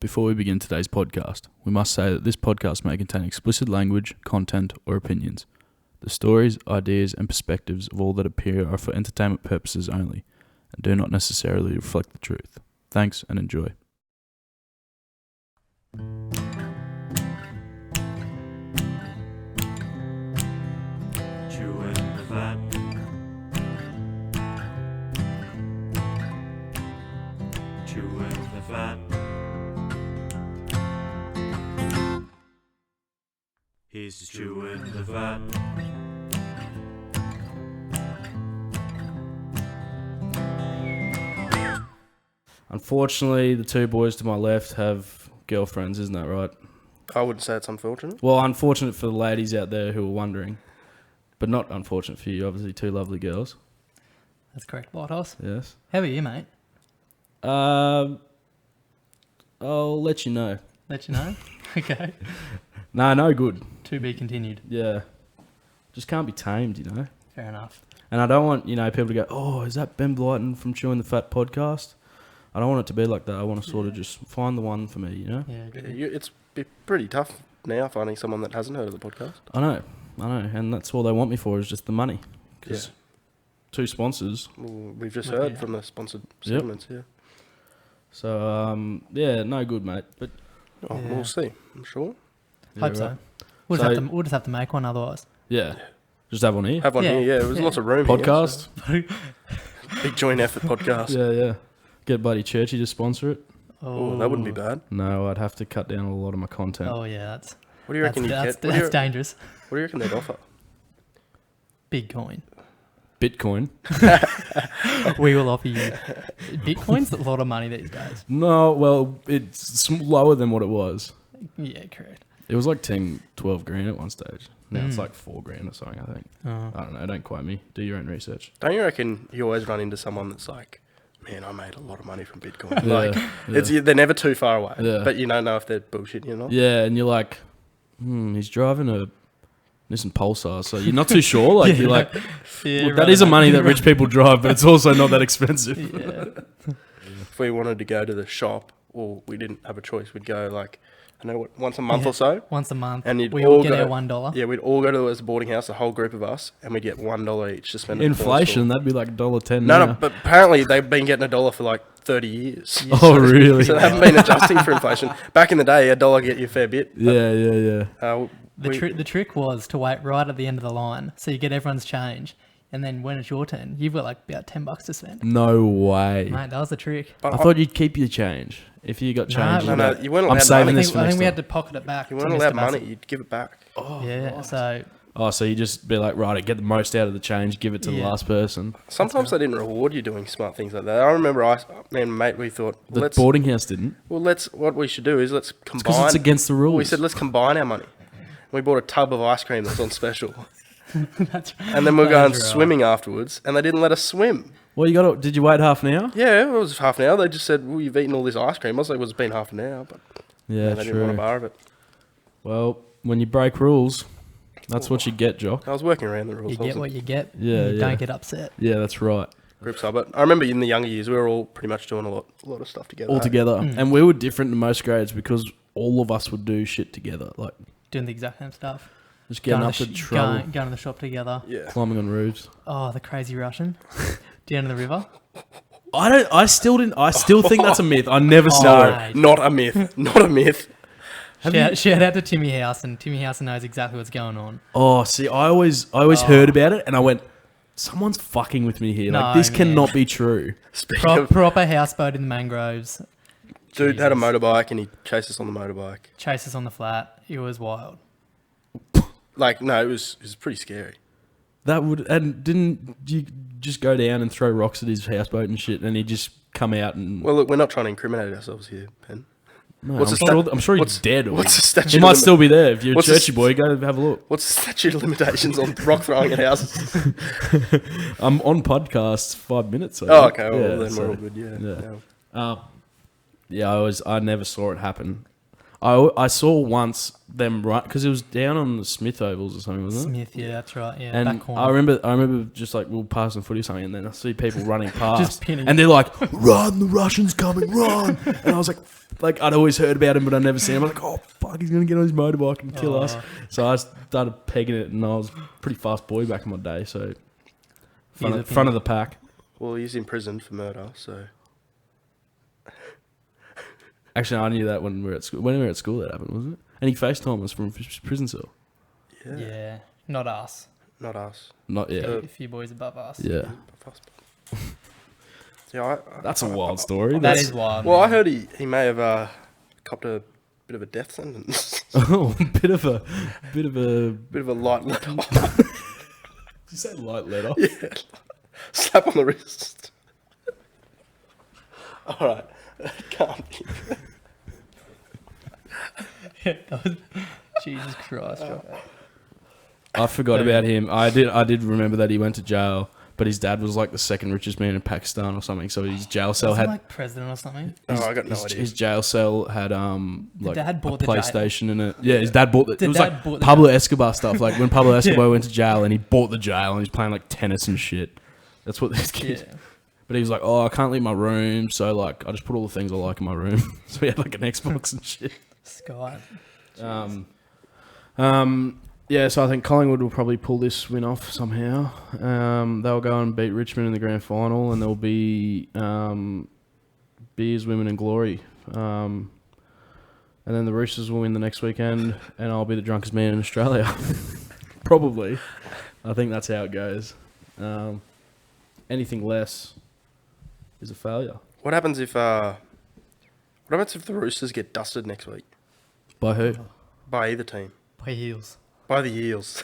Before we begin today's podcast, we must say that this podcast may contain explicit language, content, or opinions. The stories, ideas, and perspectives of all that appear are for entertainment purposes only, and do not necessarily reflect the truth. Thanks and enjoy. Chewing the fat. Chewing the fat. He's just chewing the fat. Unfortunately, the two boys to my left have girlfriends, isn't that right? I wouldn't say it's unfortunate. Well, unfortunate for the ladies out there who are wondering, but not unfortunate for you, obviously, two lovely girls. That's correct, Lighthouse. Yes. How are you, mate? I'll let you know. Let you know? Okay. No good. To be continued. Yeah. Just can't be tamed, you know? Fair enough. And I don't want, people to go, oh, is that Ben Blyton from Chewing the Fat podcast? I don't want it to be like that. I want to sort of just find the one for me, you know? Yeah, good. It's pretty tough now finding someone that hasn't heard of the podcast. I know. And that's all they want me for is just the money. Because two sponsors. Well, we've just heard from the sponsored segments, yeah. So, no good, mate. But We'll see, I'm sure. Hope so. Right. We'll just have to make one otherwise. Yeah. Just have one here. Have one here, yeah. There's lots of room Podcast. here. So. Big joint effort podcast. Yeah. Get Buddy Churchy to sponsor it. Oh, that wouldn't be bad. No, I'd have to cut down a lot of my content. Oh, yeah, that's... What do you reckon that's dangerous. What do you reckon they'd offer? Big coin. Bitcoin. We will offer you... Bitcoin's a lot of money these days. No, well, it's lower than what it was. Yeah, correct. It was like 10, 12 grand at one stage. Now it's like 4 grand or something, I think. Oh. I don't know. Don't quote me. Do your own research. Don't you reckon you always run into someone that's like, man, I made a lot of money from Bitcoin. Yeah, They're never too far away. Yeah. But you don't know if they're bullshitting or not. Yeah, and you're like, he's driving a Nissan Pulsar, so you're not too sure. Like you're like, Yeah, that is a money that rich people drive, but it's also not that expensive. Yeah. If we wanted to go to the shop, or we didn't have a choice, we'd go like, I know what, once a month or so. Once a month. And you'd we all all get go, our $1. Yeah, we'd all go to a boarding house, the whole group of us, and we'd get $1 each to spend at the corner Inflation, store. that'd be like $1.10 No, now. but apparently they've been getting $1 for like 30 years. Oh, really? So they haven't been adjusting for inflation. Back in the day, $1 get you a fair bit. Yeah. The trick was to wait right at the end of the line, so you get everyone's change, and then when it's your turn, you've got like about $10 to spend. No way. Mate, that was the trick. But I thought you'd keep your change. If you got change, No, you'd be you weren't I'm allowed saving money. this for I next think we time. had to pocket it back. You to weren't Mr. allowed Massey. money, you'd give it back. Oh, yeah, right. So you just be like, right, get the most out of the change, give it to the last person. Sometimes they didn't reward you doing smart things like that. I remember me and mate, we thought, The boarding house didn't. what we should do is let's combine. Because it's against the rules. We said, let's combine our money. We bought a tub of ice cream that was on special. That's right. And then we're going That is right. swimming afterwards, and they didn't let us swim. Well, did you wait half an hour? Yeah, it was half an hour. They just said, well, you've eaten all this ice cream. I was like, well, it's been half an hour, but Yeah, they didn't want a true. bar of it. Well, when you break rules, that's what you get, Jock. I was working around the rules. You get what you get. Yeah, and you yeah. don't get upset. Yeah, that's right. Group sub. But I remember in the younger years, we were all pretty much doing a lot of stuff together. All together. And we were different in most grades because all of us would do shit together. Like, Doing the exact same stuff. just getting up to trouble, Going to the shop together. Yeah. climbing on roofs. Oh, the crazy Russian. Down in the river. I still think that's a myth. I never saw it. No, not a myth. Not a myth. Shout out to Timmy Housen. Timmy Housen knows exactly what's going on. Oh, see, I always heard about it and I went, someone's fucking with me here. Like, No, this man. cannot be true. Speaking of, Proper houseboat in the mangroves. dude had a Jesus. motorbike and he chased us on the motorbike. Chase us on the flat. It was wild. Like, no, it was pretty scary. That would, and didn't you just go down and throw rocks at his houseboat and shit and he'd just come out and... Well, look, we're not trying to incriminate ourselves here, Ben. No, What's I'm sure he's dead. Or What's the statute? he might still be there. If you're a What's the churchy boy, go have a look. What's the statute of limitations on rock throwing at houses? I'm on podcasts 5 minutes. I Oh, think. okay. Well, Yeah, then so- we're all good. Yeah. yeah. I never saw it happen. I saw once them run because it was down on the Smith Ovals or something, wasn't it? Smith, yeah, that's right. Yeah, And back corner. I remember just like we were passing footy or something, and then I see people running past, Just pinning. and they're like, "Run! The Russians coming! Run!" And I was like I'd always heard about him, but I'd never seen him. I was like, "Oh fuck, he's gonna get on his motorbike and kill us." So I started pegging it, and I was a pretty fast boy back in my day, so front of the pack. Well, he's in prison for murder, so. Actually, I knew that when we were at school. When we were at school, that happened, wasn't it? And he FaceTimed us from prison cell. Yeah, not us. Not us. Not yet. A few boys above us. Yeah. Yeah, That's a wild story. That is wild. Well, man. I heard he may have copped a bit of a death sentence. Oh, bit of a Bit of a light let off. Did you say light let off? Yeah. Slap on the wrist. All right. Can't be. That was, Jesus Christ. I forgot about him. I did remember that he went to jail, but his dad was like the second richest man in Pakistan or something. So his jail cell Wasn't had like president or something. Oh, I got no idea. his jail cell had like dad a bought the jail. PlayStation in it. Yeah, his dad bought it. The It was dad like bought the Pablo Escobar stuff. Like when Pablo Escobar went to jail and he bought the jail and he's playing like tennis and shit. That's what these kids. Yeah. But he was like, "Oh, I can't leave my room, so like I just put all the things I like in my room." So he had like an Xbox and shit. Sky. Yeah, so I think Collingwood will probably pull this win off somehow. They'll go and beat Richmond in the grand final, and there'll be beers, women, and glory. And then the Roosters will win the next weekend, and I'll be the drunkest man in Australia. Probably. I think that's how it goes. Anything less is a failure. What happens if the Roosters get dusted next week By who? by either team? By heels. By the Eels.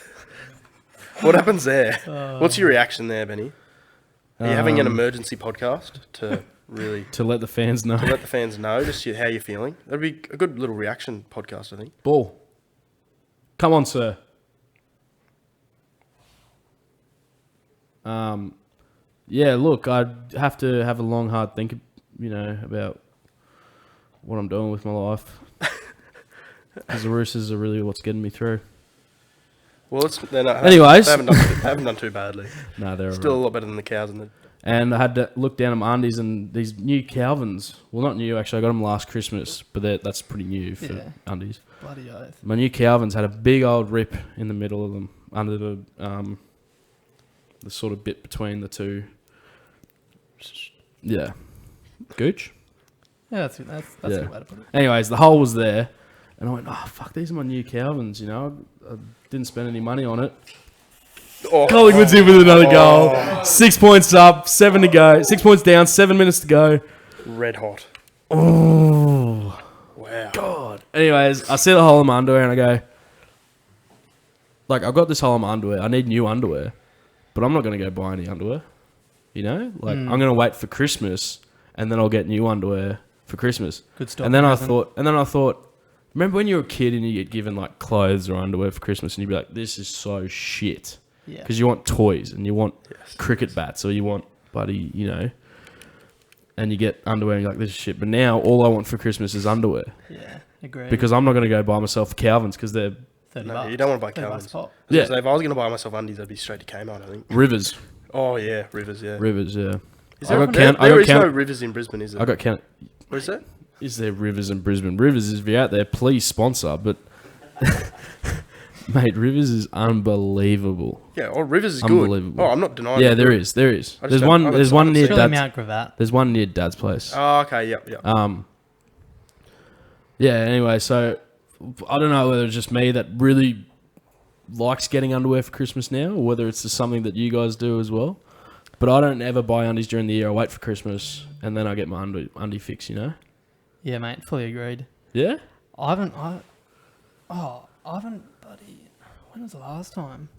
What happens there? What's your reaction there, Benny? Are you having an emergency podcast to really To let the fans know. let the fans know just how you're feeling? That'd be a good little reaction podcast, I think. Ball. Come on, sir. Yeah, look, I'd have to have a long, hard think, about what I'm doing with my life. Because the Roosters are really what's getting me through. Well, Anyways. they haven't done too badly. No, they're Still a alright. lot better than the cows and the. And I had to look down at my undies and these new Calvins. Well, not new, actually. I got them last Christmas, but that's pretty new for Yeah. undies. Bloody oath. My new Calvins had a big old rip in the middle of them, under the sort of bit between the two. Yeah. Gooch? Yeah, that's a good way to put it. Anyways, the hole was there, and I went, "Oh fuck, these are my new Calvins." I didn't spend any money on it. Oh, Collingwood's in with another goal. 6 points up, 7 to go. 6 points down, 7 minutes to go. red hot. Oh Wow. God. Anyways, I see the hole in my underwear, and I go, like, I've got this hole in my underwear. I need new underwear, but I'm not gonna go buy any underwear. I'm gonna wait for Christmas, and then I'll get new underwear for Christmas. Good stuff. And then I thought, remember when you were a kid and you get given like clothes or underwear for Christmas, and you'd be like, "This is so shit," Yeah. because you want toys and you want Yes. cricket bats or you want buddy, and you get underwear and you're like, "This is shit." But now all I want for Christmas is underwear Yeah. Agree. because I'm not gonna go buy myself Calvins because they're 30 No, bucks. you don't want to buy 30 bucks Calvins. pop. Yeah. So if I was going to buy myself undies, I'd be straight to Kmart, I think. Rivers. Oh, yeah. Rivers, yeah. Rivers, yeah. Is I there, got count. I there got is no count. rivers in Brisbane, is there? I got count. What is that? Is there Rivers in Brisbane? Rivers is if you're out there, please sponsor. But mate, Rivers is unbelievable. Yeah, oh, Rivers is Unbelievable. good. Oh, I'm not denying Yeah, it. there is. I just There's don't- one. I There's don't- one near Surely Dad's. Mount Gravatt. There's one near Dad's place. Oh, okay, yep. Yeah. Anyway, so I don't know whether it's just me that really likes getting underwear for Christmas now, or whether it's just something that you guys do as well. But I don't ever buy undies during the year. I wait for Christmas and then I get my undie fix. Yeah, mate. Fully agreed. Yeah. I haven't, buddy. When was the last time?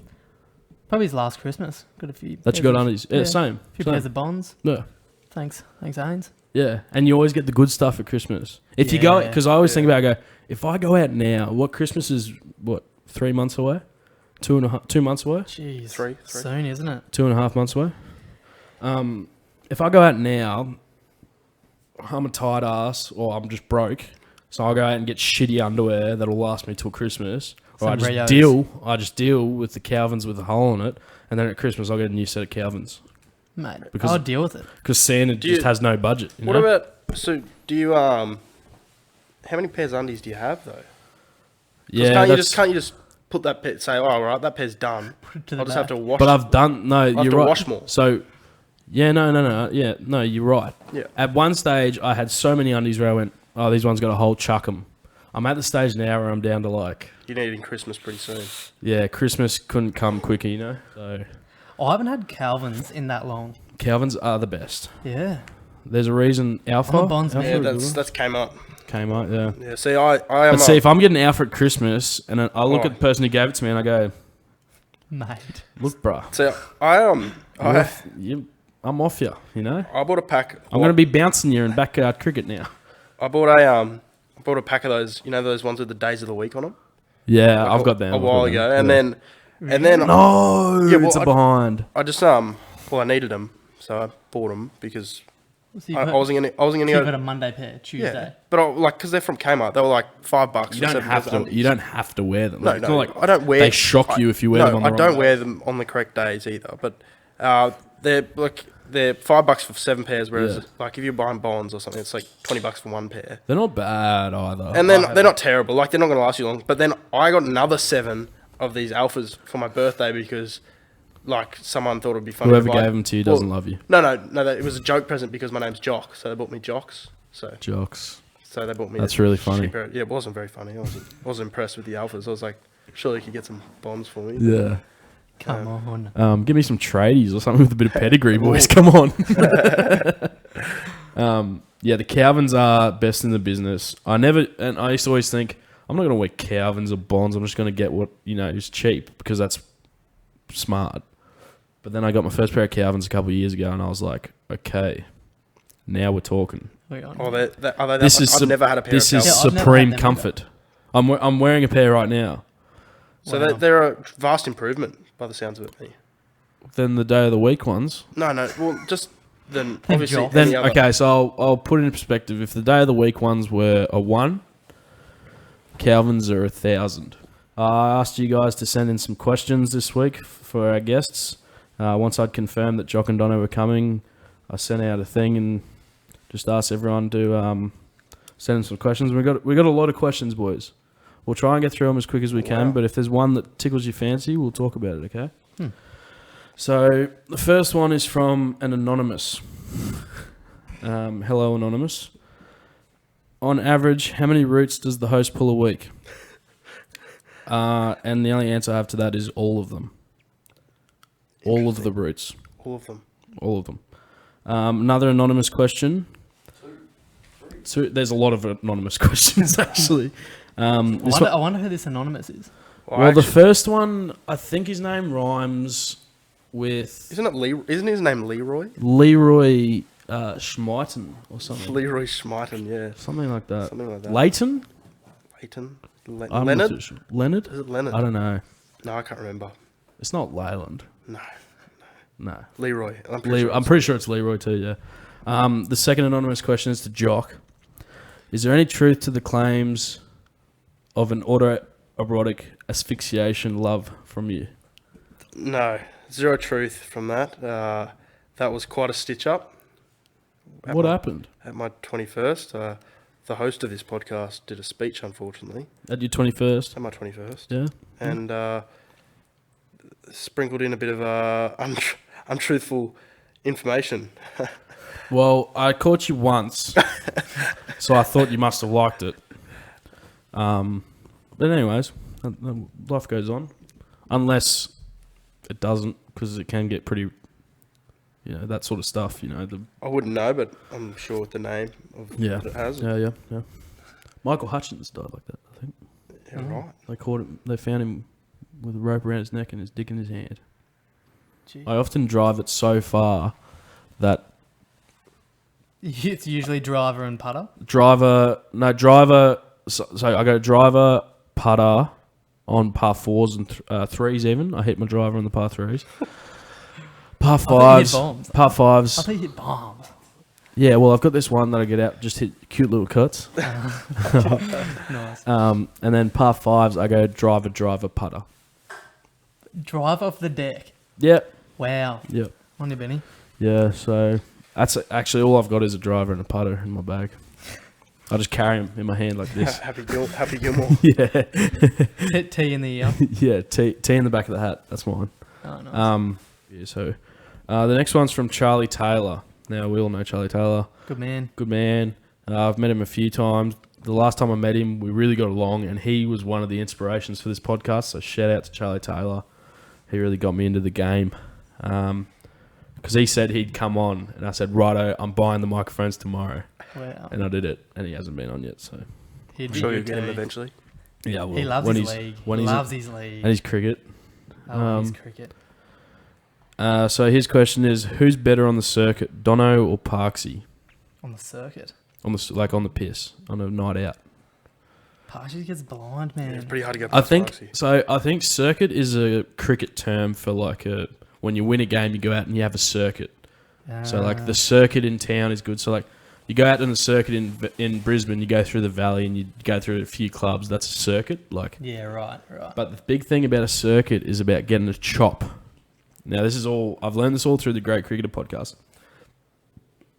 Probably his last Christmas. Got a few. That you pairs got of- undies. Yeah, same. A few Same. pairs of bonds. Yeah. Thanks, Haynes. Yeah, and you always get the good stuff at Christmas. If you go, Yeah. because I always think about, if I go out now, what Christmas is, 3 months away? 2 months away? Jeez. Three. Soon, isn't it? 2.5 months away? If I go out now, I'm a tight ass, or I'm just broke, So I'll go out and get shitty underwear that'll last me till Christmas. Or Some I just Rios. deal with the Calvins with a hole in it, and then at Christmas I'll get a new set of Calvins. Mate, Because- I'll deal with it. Because Santa Do you- just has no budget. You What know? about, so do you, how many pairs of undies do you have though? 'Cause Yeah, can't you just put that pair, say, oh, all right, that pair's done. Put it to the I'll just have back. to wash But I've done no. have You're to right. wash more. So, yeah, no. Yeah, no, you're right. Yeah. At one stage, I had so many undies where I went, "Oh, these ones got a hole. Chuck them." I'm at the stage now where I'm down to like, You're needing Christmas pretty soon. yeah, Christmas couldn't come quicker, you know. So I haven't had Calvins in that long. Calvins are the best. Yeah. There's a reason Alpha. I'm a Bonds man. Alpha Yeah, are good. that's Kmart. Kmart, yeah. Yeah, see, I am. But see, if I'm getting Alpha at Christmas and I look Oh. at the person who gave it to me and I go, Mate. "Look, bruh, so I'm off you," you know. I bought a pack. I'm going to be bouncing you in backyard cricket now. I bought a pack of those. You know those ones with the days of the week on them. Yeah, Like I've got them. a while I've got ago, them. and Yeah. then No, Yeah, well, it's a behind. I just well I needed them, so I bought them because So you I wasn't gonna you go. got a Monday pair, Tuesday. Yeah, but because they're from Kmart, they were like $5. You don't have to. You don't have to wear them. No, It's no, not like I don't wear. they shock you if you wear no, them on the I wrong don't day. wear them on the correct days either. But they're $5 for 7 pairs, whereas Yeah. like if you're buying Bonds or something, it's like $20 for 1 pair. They're not bad either. And then they're not terrible. Like they're not going to last you long. But then I got another 7 of these Alphas for my birthday because like someone thought it'd be funny. Whoever if I- gave them to you doesn't love you. No. It was a joke present because my name's Jock, so they bought me Jocks. Jocks. So they bought me. That's a really funny. cheap pair- Yeah, it wasn't very funny. I wasn't impressed with the Alphas. I was like, surely you could get some Bonds for me. Yeah. Come on. Give me some tradies or something with a bit of pedigree, boys. Come on. Yeah, the Calvins are best in the business. I used to always think, I'm not going to wear Calvins or Bonds. I'm just going to get what, is cheap because that's smart. But then I got my first pair of Calvins a couple of years ago and I was like, okay, now we're talking. We're on. Oh, are they that This much? is I've never had a pair This of is Calvins. Yeah, I've never supreme had them comfort. I'm wearing a pair right now. So Wow. they're a vast improvement by the sounds of it. Then the day of the week ones. No. Well, just then obviously. Jock. Then any other- okay, so I'll put it in perspective. If the day of the week ones were a 1, Calvins are 1,000. I asked you guys to send in some questions this week for our guests. Once I'd confirmed that Jock and Donna were coming, I sent out a thing and just asked everyone to send in some questions. We got a lot of questions, boys. We'll try and get through them as quick as we can. Wow. But if there's one that tickles your fancy, we'll talk about it. Okay. So the first one is from an anonymous. Hello, anonymous. On average, how many routes does the host pull a week? And the only answer I have to that is all of them. All of the routes. all of them. All of them. Another anonymous question. There's a lot of anonymous questions, actually. I wonder who this anonymous is. Well, the first one, I think his name rhymes with isn't his name Leroy? Leroy Schmeiten or something. Leroy Schmeiten, yeah. Something like that. Something like that. Leighton? Leighton? I'm not too Leonard? sure. Leonard? Is it Leonard? I don't know. No, I can't remember. It's not Leyland. No. No. Leroy. I'm pretty sure it's Leroy too, yeah. The second anonymous question is to Jock. Is there any truth to the claims of an autoerotic asphyxiation love from you? No. Zero truth from that. That was quite a stitch up. What happened? At my 21st, the host of this podcast did a speech, unfortunately, At your 21st? at my 21st. Yeah. And sprinkled in a bit of untruthful information. Well, I caught you once, so I thought you must have liked it. But anyways, life goes on. Unless it doesn't, because it can get pretty, that sort of stuff, I wouldn't know, but I'm sure with the name of Yeah. what it has. Yeah. Michael Hutchins died like that, I think. Yeah, right. They caught him. They found him with a rope around his neck and his dick in his hand. Gee. I often drive it so far that It's usually driver and putter. driver. So I go driver, putter on par 4s and 3s even. I hit my driver on the par 3s. Par thought you hit 5s. bombs. Par I 5s. thought you hit bombs. Yeah, well, I've got this one that I get out, just hit cute little cuts. Nice. And then par fives, I go driver, putter. Drive off the deck. Yep. Wow. Yep. On you, Benny. Yeah, so that's actually all I've got is a driver and a putter in my bag. I just carry them in my hand like this. Happy Gilmore. Yeah. Tea in the ear. Yeah, T in the back of the hat. That's mine. Oh, nice. Yeah, so the next one's from Charlie Taylor. Now, we all know Charlie Taylor. Good man. Good man. I've met him a few times. The last time I met him, we really got along, and he was one of the inspirations for this podcast. So shout out to Charlie Taylor. He really got me into the game. Because he said he'd come on, and I said, righto, I'm buying the microphones tomorrow. Wow. And I did it, and he hasn't been on yet. So He'd I'm be sure you'll good get him too. eventually. yeah, well, He loves when his he's- league. when He he's- loves his league. and his cricket. His cricket. So his question is, who's better on the circuit, Dono or Parksy? On the circuit. On the piss, on a night out. Parksy gets blind, man. Yeah, it's pretty hard to go I past think Parksy. so. I think circuit is a cricket term for when you win a game, you go out and you have a circuit. So like the circuit in town is good. So like you go out on the circuit in Brisbane, you go through the valley and you go through a few clubs. That's a circuit. Like, Yeah, right. but the big thing about a circuit is about getting a chop. Now this is all I've learned this all through the Great Cricketer podcast.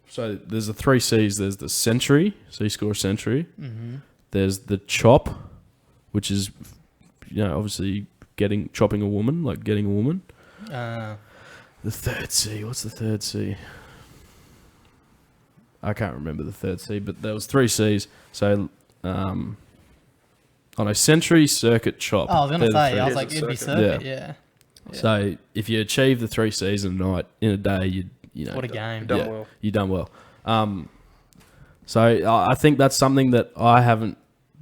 So there's the 3 C's. There's the century. So you score a century. Mm-hmm. There's the chop, which is, obviously chopping a woman, like getting a woman. The third C. What's the third C? I can't remember the third C, but there was 3 C's. So, century, circuit, chop. Oh, I was going to They're the say, three. I was It like, is a it'd be circuit. circuit, yeah. So if you achieve the 3 C's in a night, in a day, What a game. Done yeah, well. you've done well. So I think that's something that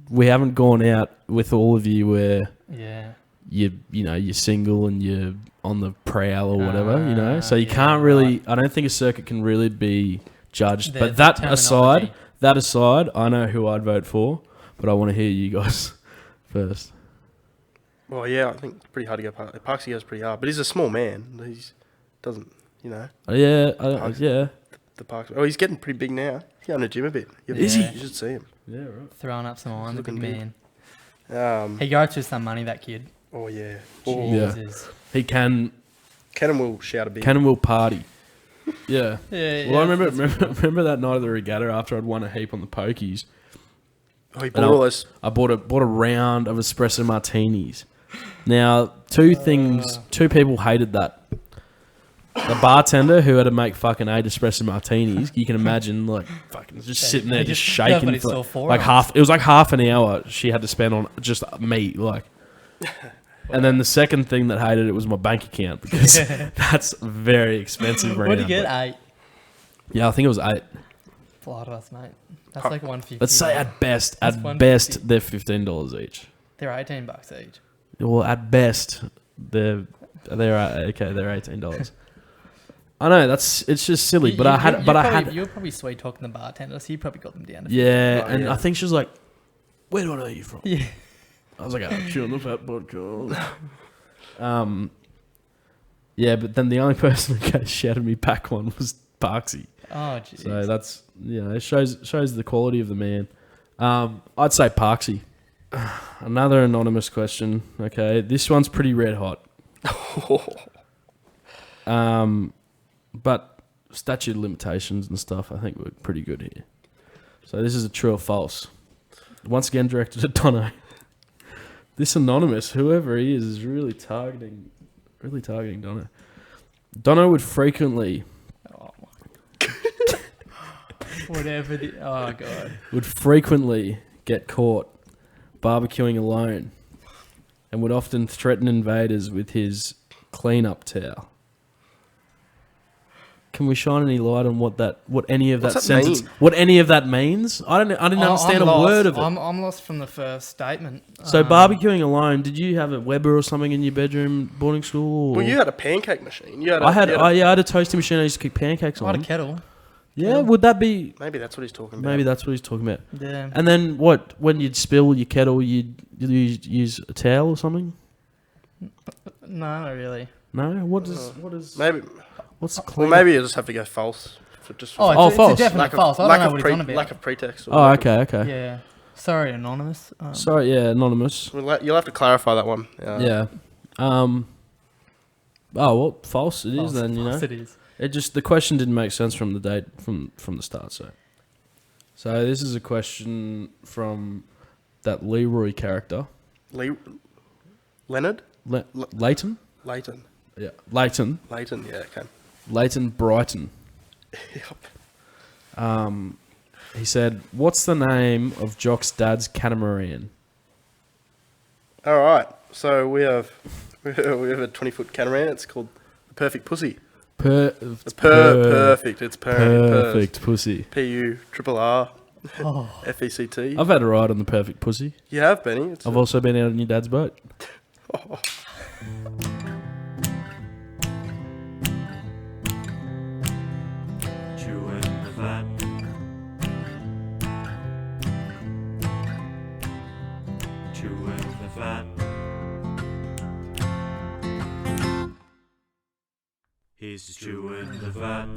we haven't gone out with all of you where Yeah. you're single and you're on the prowl or whatever, so you yeah, can't really, right. I don't think a circuit can really be judged. The But that terminology. aside, I know who I'd vote for, but I want to hear you guys first. Well, yeah, I think it's pretty hard to go past. Parksy goes pretty hard, but he's a small man. He's doesn't, Yeah, Parks- yeah. the Parks. Oh, he's getting pretty big now. He's going to the gym a bit. Is he? You should see him. Yeah, right. Throwing up some iron, the big Looking big. man. He goes through some money, that kid. Oh yeah. Oh, Yeah. Jesus. He can Cannon will shout a bit. and will party. Yeah. Yeah, Well, I remember that night of the regatta after I'd won a heap on the pokies. Oh, he And bought all those. I bought a round of espresso martinis. Now, two people hated that. The bartender who had to make fucking 8 espresso martinis, you can imagine, like, fucking just sitting there, just shaking Nobody saw for four like of half. It was like half an hour she had to spend on just me, like. And then the second thing that hated it was my bank account because that's very expensive. What did you round, get? but- 8. Yeah, I think it was 8. Fly to us, mate. That's like 150. Let's say at best, That's they're $15 each. They're $18 each. Well, at best, they're $18. I know it's just silly, but You were probably sweet talking the bartender, so you probably got them down. To yeah, Oh, and yeah. I think she was like, "Where do I know you from?" Yeah. I was like, "Actually, on the Fat Podcast." Yeah, but then the only person who shouted me back on was Parksy. Oh, jeez. So that's it shows the quality of the man. I'd say Parksy. Another anonymous question. Okay, this one's pretty red hot. But statute of limitations and stuff, I think we're pretty good here. So this is a true or false. Once again, directed at Dono. This anonymous, whoever he is really targeting Dono. Dono would frequently Oh, my. Whatever the... Oh, God. get caught barbecuing alone and would often threaten invaders with his clean-up towel. Can we shine any light on what any of What's that that sentence, mean? what any of that means? I didn't understand I'm a lost. word of it. I'm lost from the first statement. So barbecuing alone, did you have a Weber or something in your bedroom boarding school? Or? Well, you had a pancake machine. You had. I had a toasting machine I used to cook pancakes I had a on. kettle. Yeah, would that be? Maybe that's what he's talking about. Maybe that's what he's talking about. Yeah. And then what? When you'd spill your kettle, you'd use a towel or something? No, not really. No. What is? Maybe. What's the Well, clean? maybe you'll just have to go false. just Oh, Oh, it's false. a definite false. I don't know what he's on about. lack of pretext. Or Oh, whatever. okay. Yeah. Sorry, anonymous. Sorry, yeah, anonymous. You'll have to clarify that one. Yeah. Oh well, false it False, is then. You know, false it is. it just the question didn't make sense from the date from the start. So this is a question from that Leroy character, Leonard? Leighton. Leighton. Yeah, Leighton. Leighton, yeah, okay. Leighton Brighton. Yep. He said, "What's the name of Jock's dad's catamaran?" All right, so we have a 20-foot catamaran. It's called the Perfect Pussy. Perfect. It's Perfect pussy. PURRR Oh. FECT. I've had a ride on the Perfect Pussy. You have, Benny. I've also been out on your dad's boat. Chewing the fat. Chewing the fat. He's chewing the fat.